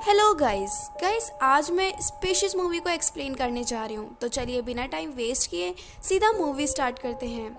Hello guys आज मैं spacious movie को एक्सप्लेन करने जा रही हूँ। तो चलिए बिना टाइम वेस्ट किए सीधा मूवी स्टार्ट करते हैं।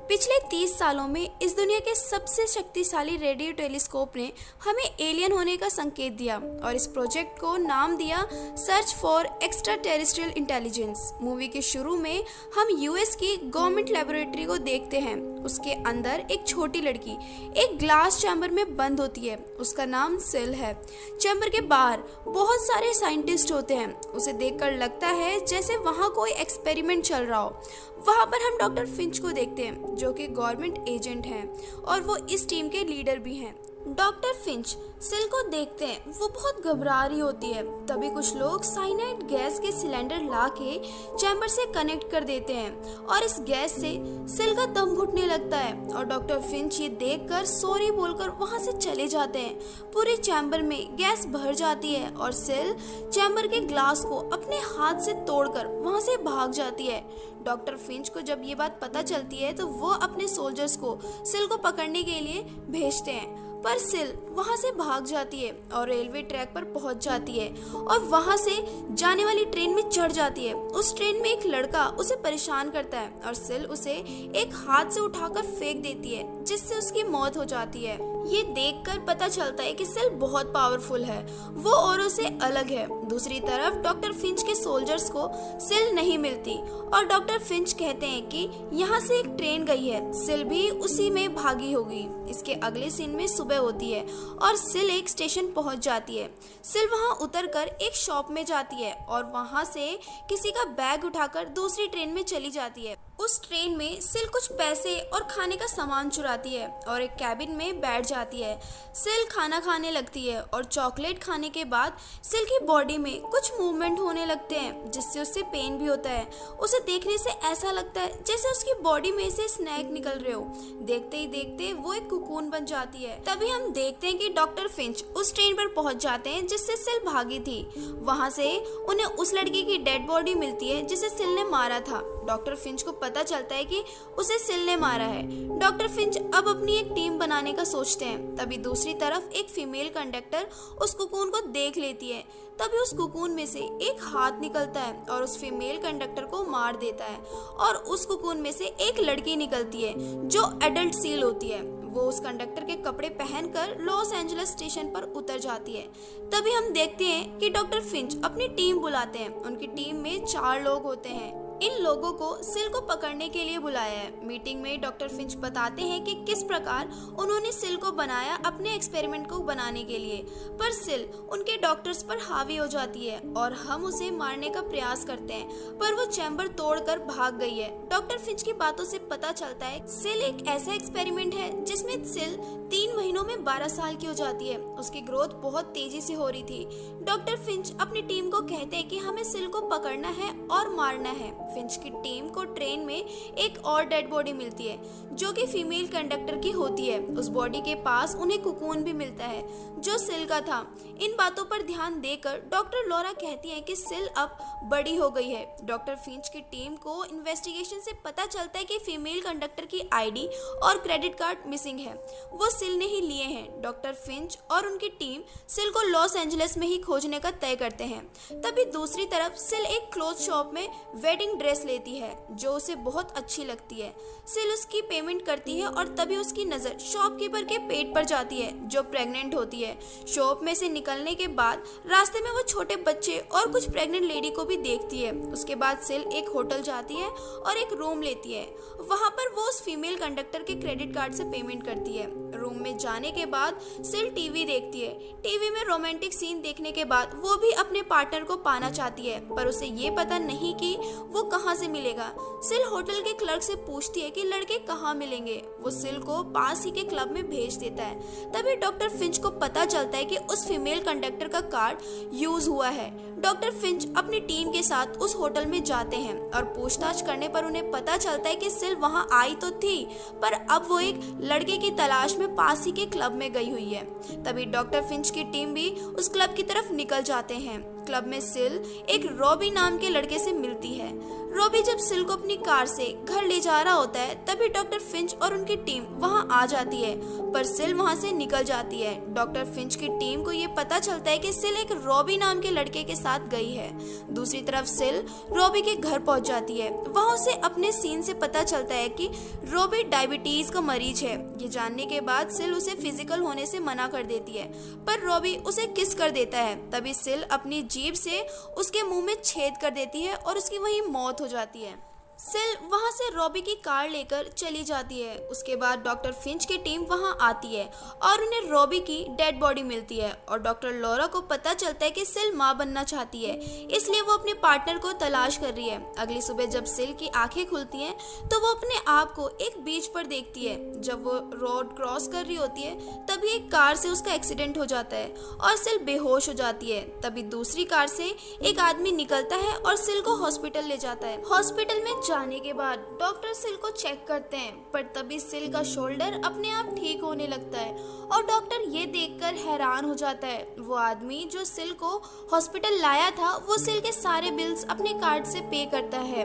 पिछले 30 सालों में इस दुनिया के सबसे शक्तिशाली रेडियो टेलीस्कोप ने हमें एलियन होने का संकेत दिया और इस प्रोजेक्ट को नाम दिया search for extra terrestrial intelligence. Movie के शुरू में हम यूएस की गवर्नमेंट लेबोरेटरी को देखते हैं। उसके अंदर एक छोटी लड़की एक ग्लास चैम्बर में बंद होती है। उसका नाम सिल है। चैम्बर के बाहर बहुत सारे साइंटिस्ट होते हैं। उसे देखकर लगता है जैसे वहाँ कोई एक्सपेरिमेंट चल रहा हो। वहाँ पर हम डॉक्टर फिंच को देखते हैं जो कि गवर्नमेंट एजेंट हैं और वो इस टीम के लीडर भी हैं। डॉक्टर फिंच सिल को देखते हैं, वो बहुत घबरा रही होती है। तभी कुछ लोग साइनाइड गैस के सिलेंडर ला के चैम्बर से कनेक्ट कर देते हैं और इस गैस से सिल का दम घुटने लगता है और डॉक्टर फिंच ये देखकर सॉरी बोलकर वहां से चले जाते हैं। पूरे चैम्बर में गैस भर जाती है और सिल चैम्बर के ग्लास को अपने हाथ से तोड़कर वहां से भाग जाती है। डॉक्टर फिंच को जब ये बात पता चलती है तो वो अपने सोल्जर्स को सिल को पकड़ने के लिए भेजते हैं, पर सिल वहां से भाग जाती है और रेलवे ट्रैक पर पहुंच जाती है और वहां से जाने वाली ट्रेन में चढ़ जाती है। उस ट्रेन में एक लड़का उसे परेशान करता है और सिल उसे एक हाथ से उठाकर फेंक देती है जिससे उसकी मौत हो जाती है। ये देखकर पता चलता है कि सिल बहुत पावरफुल है, वो औरों से अलग है। दूसरी तरफ डॉक्टर फिंच के सोल्जर्स को सिल नहीं मिलती और डॉक्टर फिंच कहते हैं कि यहाँ से एक ट्रेन गई है, सिल भी उसी में भागी होगी। इसके अगले सीन में सुबह होती है और सिल एक स्टेशन पहुंच जाती है। सिल वहां उतरकर एक शॉप में जाती है और वहां से किसी का बैग उठाकर दूसरी ट्रेन में चली जाती है। उस ट्रेन में सिल कुछ पैसे और खाने का सामान चुराती है और एक कैबिन में बैठ जाती है। सिल खाना खाने लगती है और चॉकलेट खाने के बाद सिल की बॉडी में कुछ मूवमेंट होने लगते हैं जिससे उससे पेन भी होता है। उसे देखने से ऐसा लगता है जैसे उसकी बॉडी में से स्नैक निकल रहे हो। देखते ही देखते वो एक कुकून बन जाती है। तभी हम देखते हैं कि डॉक्टर फिंच उस ट्रेन पर पहुंच जाते हैं जिससे सिल भागी थी। वहां से उन्हें उस लड़की की डेड बॉडी मिलती है जिसे सिल ने मारा था। डॉक्टर फिंच को पता चलता है कि उसे सिल ने मारा है। डॉक्टर फिंच अब अपनी एक टीम बनाने का सोचते हैं। तभी दूसरी तरफ एक फीमेल कंडक्टर उस कुकून को देख लेती है। तभी उस कुकून में से एक हाथ निकलता है और उस फीमेल कंडक्टर को मार देता है और उस कुकून में से एक लड़की निकलती है जो एडल्ट सील होती है। वो उस कंडक्टर के कपड़े पहनकर लॉस एंजलिस स्टेशन पर उतर जाती है। तभी हम देखते हैं कि डॉक्टर फिंच अपनी टीम बुलाते हैं। उनकी टीम में 4 लोग होते हैं। इन लोगों को सिल को पकड़ने के लिए बुलाया है। मीटिंग में डॉक्टर फिंच बताते हैं कि किस प्रकार उन्होंने सिल को बनाया अपने एक्सपेरिमेंट को बनाने के लिए, पर सिल उनके डॉक्टर्स पर हावी हो जाती है और हम उसे मारने का प्रयास करते हैं, पर वो चैम्बर तोड़कर भाग गई है। डॉक्टर फिंच की बातों से पता चलता है सिल एक ऐसा एक्सपेरिमेंट है जिसमें सिल 3 महीनों में 12 साल की हो जाती है। उसकी ग्रोथ बहुत तेजी से हो रही थी। डॉक्टर फिंच अपनी टीम को कहते हैं कि हमें सिल को पकड़ना है और मारना है। फिंच की टीम को ट्रेन में एक और डेड बॉडी मिलती है जो कि फीमेल कंडक्टर की होती है। उस बॉडी के पास उन्हें कुकून भी मिलता है जो सिल का था। इन बातों पर ध्यान देकर डॉक्टर लॉरा कहती है कि सिल अब बड़ी हो गई है। डॉक्टर फिंच की टीम को इन्वेस्टिगेशन से पता चलता है कि फीमेल कंडक्टर की आईडी और क्रेडिट कार्ड मिसिंग है, वो सिल ने ही लिए हैं। डॉक्टर फिंच और उनकी टीम सिल को लॉस एंजलिस में ही खोजने का तय करते हैं। तभी दूसरी तरफ सिल एक क्लोथ शॉप में वेडिंग ड्रेस लेती है जो उसे बहुत अच्छी लगती है। सिल उसकी पेमेंट करती है और तभी उसकी नजर शॉपकीपर के पेट पर जाती है जो प्रेग्नेंट होती है। शॉप में से निकलने के बाद रास्ते में वो छोटे बच्चे और कुछ प्रेग्नेंट लेडी को भी देखती है। उसके बाद सिल एक होटल जाती है और एक रूम लेती है। वहां पर वो उस फीमेल कंडक्टर के क्रेडिट कार्ड से पेमेंट करती है। रूम में जाने के बाद सिल टीवी देखती है। टीवी में रोमांटिक सीन देखने के बाद वो भी अपने पार्टनर को पाना चाहती है, पर उसे ये पता नहीं कि वो कहाँ से मिलेगा। सिल होटल के क्लर्क से पूछती है कि लड़के कहाँ मिलेंगे। वो सिल को पास ही के क्लब में भेज देता है। तभी डॉक्टर फिंच को पता चलता है कि उस फीमेल कंडक्टर का कार्ड यूज हुआ है। डॉक्टर फिंच अपनी टीम के साथ उस होटल में जाते हैं और पूछताछ करने पर उन्हें पता चलता है कि सिल वहां आई तो थी, पर अब वो एक लड़के की तलाश में पास ही के क्लब में गई हुई है। तभी डॉक्टर फिंच की टीम भी उस क्लब की तरफ निकल जाते हैं। क्लब में सिल एक रॉबी नाम के लड़के से मिलती है। रॉबी जब सिल को अपनी कार से घर ले जा रहा होता है तभी डॉक्टर फिंच और उनकी टीम वहां आ जाती है, पर सिल वहां से निकल जाती है। डॉक्टर फिंच की टीम को ये पता चलता है कि सिल एक रॉबी नाम के लड़के के साथ गई है। दूसरी तरफ सिल रॉबी के घर पहुंच जाती है। वहां उसे अपने सीन से पता चलता है कि रॉबी डायबिटीज का मरीज है। ये जानने के बाद सिल उसे फिजिकल होने से मना कर देती है, पर रॉबी उसे किस कर देता है। तभी सिल अपनी जीभ से उसके मुंह में छेद कर देती है और उसकी वहीं मौत हो जाती है। सिल वहां से रॉबी की कार लेकर चली जाती है। उसके बाद डॉक्टर फिंच की टीम वहां आती है और उन्हें रॉबी की डेड बॉडी मिलती है और डॉक्टर लॉरा को पता चलता है कि सिल मां बनना चाहती है, इसलिए वो अपने पार्टनर को तलाश कर रही है। अगली सुबह जब सिल की आंखें खुलती हैं तो वो अपने आप को एक बीच पर देखती है। जब वो रोड क्रॉस कर रही होती है तभी एक कार से उसका एक्सीडेंट हो जाता है और सिल बेहोश हो जाती है। तभी दूसरी कार से एक आदमी निकलता है और सिल को हॉस्पिटल ले जाता है। हॉस्पिटल में जाने के बाद डॉक्टर सिल को चेक करते हैं, पर तभी सिल का शोल्डर अपने आप ठीक होने लगता है और डॉक्टर ये देखकर हैरान हो जाता है। वो आदमी जो सिल को हॉस्पिटल लाया था वो सिल के सारे बिल्स अपने कार्ड से पे करता है।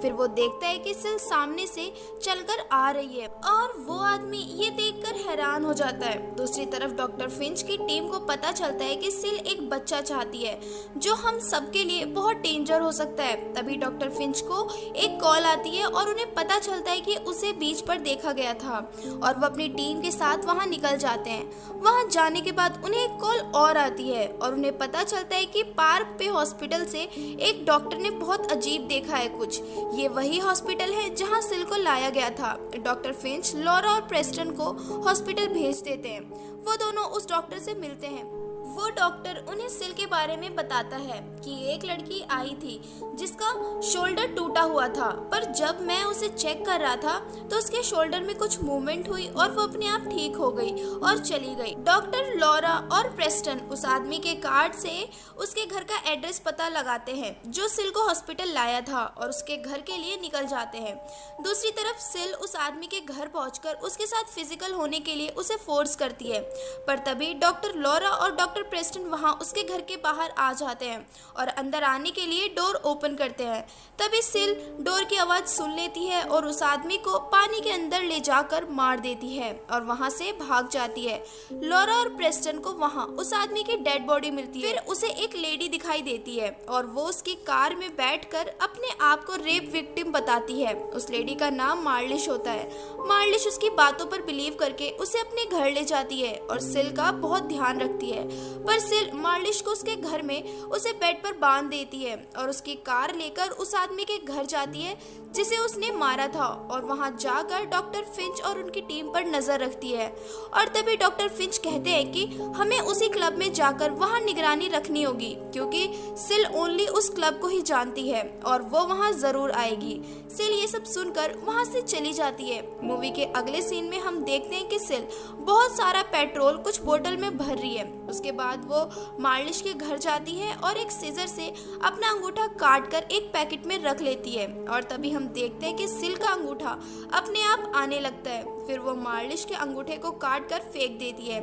फिर वो देखता है कि सिल सामने से चलकर आ रही है और वो आदमी ये देखकर हैरान हो जाता है। दूसरी तरफ डॉक्टर फिंच की टीम को पता चलता है कि सिल एक बच्चा चाहती है जो हम सबके लिए बहुत डेंजर हो सकता है। तभी डॉक्टर फिंच को एक कॉल आती है और उन्हें पता चलता है कि उसे बीच पर देखा गया था और वो अपनी टीम के साथ वहां निकल जाते हैं। वहां जाने के बाद उन्हें एक कॉल और आती है और उन्हें पता चलता है कि पार्क पे हॉस्पिटल से एक डॉक्टर ने बहुत अजीब देखा है कुछ। ये वही हॉस्पिटल है जहां सिल को लाया गया था। डॉक्टर फिंच लॉरा और प्रेस्टन को हॉस्पिटल भेज देते हैं। वो दोनों उस डॉक्टर से मिलते हैं। वो डॉक्टर उन्हें सिल के बारे में बताता है कि एक लड़की आई थी जिसका शोल्डर टूटा हुआ था, पर जब मैं उसे चेक कर रहा था तो उसके शोल्डर में कुछ मूवमेंट हुई और वो अपने आप ठीक हो गई और चली गई। डॉक्टर लॉरा और प्रेस्टन उस आदमी के कार्ड से उसके घर का एड्रेस पता लगाते हैं जो सिल को हॉस्पिटल लाया था और उसके घर के लिए निकल जाते हैं। दूसरी तरफ सिल उस आदमी के घर पहुंचकर उसके साथ फिजिकल होने के लिए उसे फोर्स करती है, पर तभी डॉक्टर लॉरा और डॉक्टर प्रेस्टन वहां उसके घर के बाहर आ जाते हैं और अंदर आने के लिए डोर ओपन करते हैं। तभी सिल डोर की आवाज सुन लेती है और उस आदमी को पानी के अंदर ले जाकर मार देती है और वहां से भाग जाती है। लॉरा और प्रेस्टन को वहां उस आदमी की डेड बॉडी मिलती है। फिर उसे एक लेडी दिखाई देती है और वो उसकी कार में बैठकर अपने आप को रेप विक्टिम बताती है। उस लेडी का नाम मार्लिश होता है। मार्लिश उसकी बातों पर बिलीव करके उसे अपने घर ले जाती है और सिल का बहुत ध्यान रखती है, पर सिल मार्लिश को उसके घर में उसे बेड पर बांध देती है और उसकी कार लेकर उस आदमी के घर जाती है जिसे उसने मारा था और वहां जाकर डॉक्टर फिंच और उनकी टीम पर नजर रखती है। और तभी डॉक्टर फिंच कहते हैं कि हमें उसी क्लब में जाकर वहां निगरानी रखनी होगी क्योंकि सिल ओनली उस क्लब को ही जानती है और वो वहां जरूर आएगी। सिल ये सब सुनकर वहां से चली जाती है। मूवी के अगले सीन में हम देखते हैं कि सिल बहुत सारा पेट्रोल कुछ बोतल में भर रही है। उसके बाद वो मार्लिश के घर जाती है और एक सीजर से अपना अंगूठा काट कर एक पैकेट में रख लेती है और तभी हम देखते हैं कि सिल का अंगूठा अपने आप आने लगता है। फिर वो मार्लिश के अंगूठे को काट कर फेंक देती है।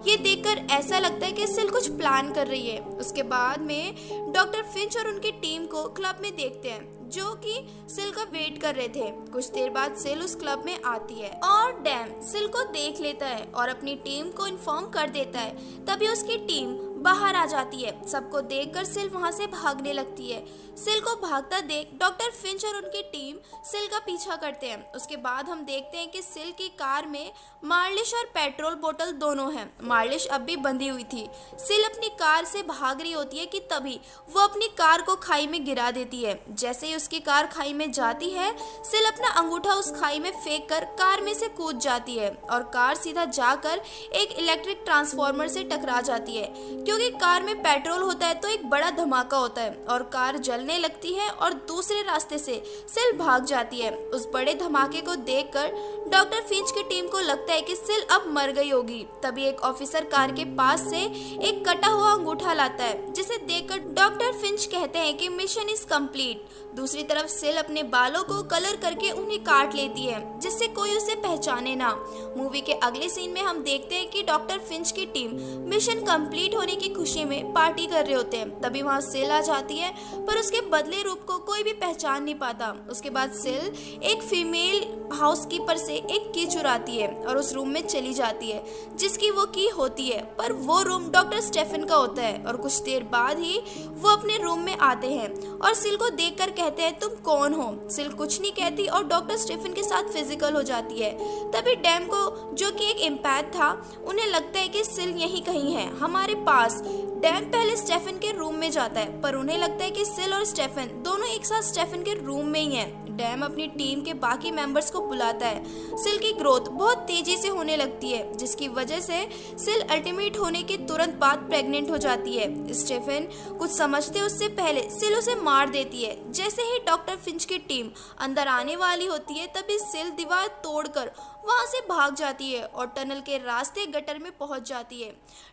ये देखकर ऐसा लगता है कि सिल कुछ प्लान कर रही है। उसके बाद में डॉक्टर फिंच और उनकी टीम को क्लब में देखते हैं जो कि सिल का वेट कर रहे थे। कुछ देर बाद सिल उस क्लब में आती है और डैम सिल को देख लेता है और अपनी टीम को इन्फॉर्म कर देता है। तभी उसकी टीम बाहर आ जाती है। सबको देखकर सिल वहां से भागने लगती है। सिल को भागता देख डॉक्टर फिंच और उनकी टीम सिल का पीछा करते हैं। उसके बाद हम देखते हैं कि सिल की कार में मार्लिश और पेट्रोल बोतल दोनों हैं। मार्लिश अब भी बंधी हुई थी। सिल अपनी कार से भाग रही होती है कि तभी वो अपनी कार को खाई में गिरा देती है। जैसे ही उसकी कार खाई में जाती है सिल अपना अंगूठा उस खाई में फेंक कर कार में से कूद जाती है और कार सीधा जाकर एक इलेक्ट्रिक ट्रांसफार्मर से टकरा जाती है। क्योंकि कार में पेट्रोल होता है तो एक बड़ा धमाका होता है और कार जलने लगती है और दूसरे रास्ते से सिल भाग जाती है। उस बड़े धमाके को देखकर डॉक्टर फिंच की टीम को लगता है कि सिल अब मर गई होगी। तभी एक ऑफिसर कार के पास से एक कटा हुआ अंगूठा लाता है जिसे देखकर डॉक्टर फिंच कहते हैं कि मिशन इज कंप्लीट। दूसरी तरफ सिल अपने बालों को कलर करके उन्हें काट लेती है जिससे कोई उसे पहचाने ना। मूवी के अगले सीन में हम देखते हैं कि डॉक्टर फिंच की टीम मिशन कंप्लीट होने की खुशी में पार्टी कर रहे होते हैं। तभी वहाँ सिल आ जाती है, पर उसके बदले रूप को कोई भी पहचान नहीं पाता। उसके बाद सिल एक फीमेल हाउसकीपर से एक की चुराती है और उस रूम में चली जाती है जिसकी वो की होती है, पर वो रूम डॉक्टर स्टेफन का होता है। और कुछ देर बाद ही वो अपने रूम में आते हैं और सिल को देखकर कहते हैं तुम कौन हो। सिल कुछ नहीं कहती और डॉक्टर स्टेफन के साथ फिजिकल हो जाती है। तभी डैम को, जो कि एक एम्पैथ था, उन्हें लगता है कि सिल यहीं कहीं है हमारे पास। डैम पहले स्टेफन के रूम में जाता है, पर उन्हें लगता है कि सिल और स्टेफन दोनों एक साथ स्टेफन के रूम में ही हैं। डैम अपनी टीम के बाकी मेंबर्स को बुलाता है। सिल की ग्रोथ बहुत तेजी से होने लगती है, जिसकी वजह से सिल अल्टीमेट होने के तुरंत बाद प्रेग्नेंट हो जाती है। स्टेफन कुछ समझते उससे पहले सिल उसे मार देती है। जैसे ही डॉक्टर फिंच की टीम अंदर आने वाली होती है, तभी सिल दीवार तोड़कर वहां से भाग जाती है और टनल के रास्ते गटर में पहुंच जाती है।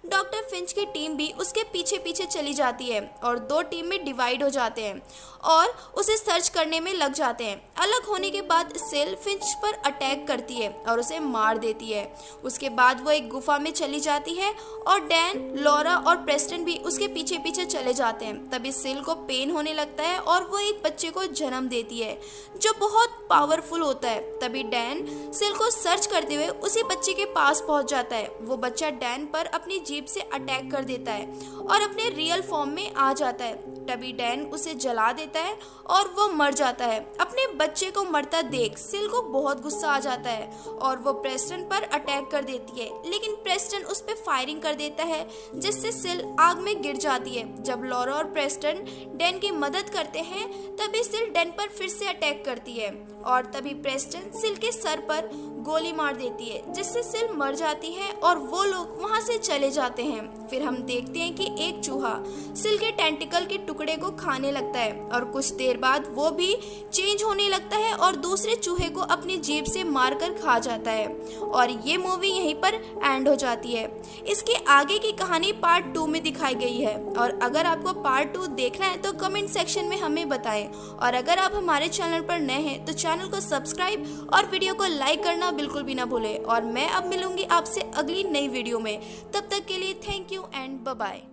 डॉक्टर फिंच की टीम भी उसके पीछे पीछे चली जाती है और दो टीम में डिवाइड हो जाते हैं और उसे सर्च करने में लग जाते हैं। अलग होने के बाद सिल फिंच पर अटैक करती है और उसे मार देती है। उसके बाद वो एक गुफा में चली जाती है और डैन, लॉरा और प्रेस्टन भी उसके पीछे पीछे चले जाते हैं। तभी सिल को पेन होने लगता है और वो एक बच्चे को जन्म देती है जो बहुत पावरफुल होता है। तभी डैन सिल को सर्च करते हुए उसी बच्चे के पास पहुंच जाता है। वो बच्चा डैन पर अपनी जीभ से अटैक कर देता है और अपने रियल फॉर्म में आ जाता है। तभी डैन उसे जला देता है और वो मर जाता है। अपने बच्चे को मरता देख सिल को बहुत गुस्सा आ जाता है और वो प्रेस्टन पर अटैक कर देती है, लेकिन प्रेस्टन उस पर फायरिंग कर देता है जिससे सिल आग में गिर जाती है। जब लॉरा और प्रेस्टन डैन की मदद करते हैं, तभी सिल डैन पर फिर से अटैक करती है और तभी प्रेस्टन सिल के सर पर गोली मार देती है जिससे सिल मर जाती है और वो लोग वहां से चले जाते हैं। फिर हम देखते हैं कि एक चूहा सिल के टेंटिकल के टुकड़े को खाने लगता है और कुछ देर बाद वो भी चेंज होने लगता है और दूसरे चूहे को अपनी जीभ से मारकर खा जाता है। और ये मूवी यहीं पर एंड हो जाती है। इसके आगे की कहानी पार्ट 2 में दिखाई गई है और अगर आपको पार्ट 2 देखना है तो कमेंट सेक्शन में हमें बताएं। और अगर आप हमारे चैनल पर नए हैं तो चैनल को सब्सक्राइब और वीडियो को लाइक करना बिल्कुल भी ना भूलें। और मैं अब मिलूंगी आपसे अगली नई वीडियो में। तब तक के लिए thank you and bye bye.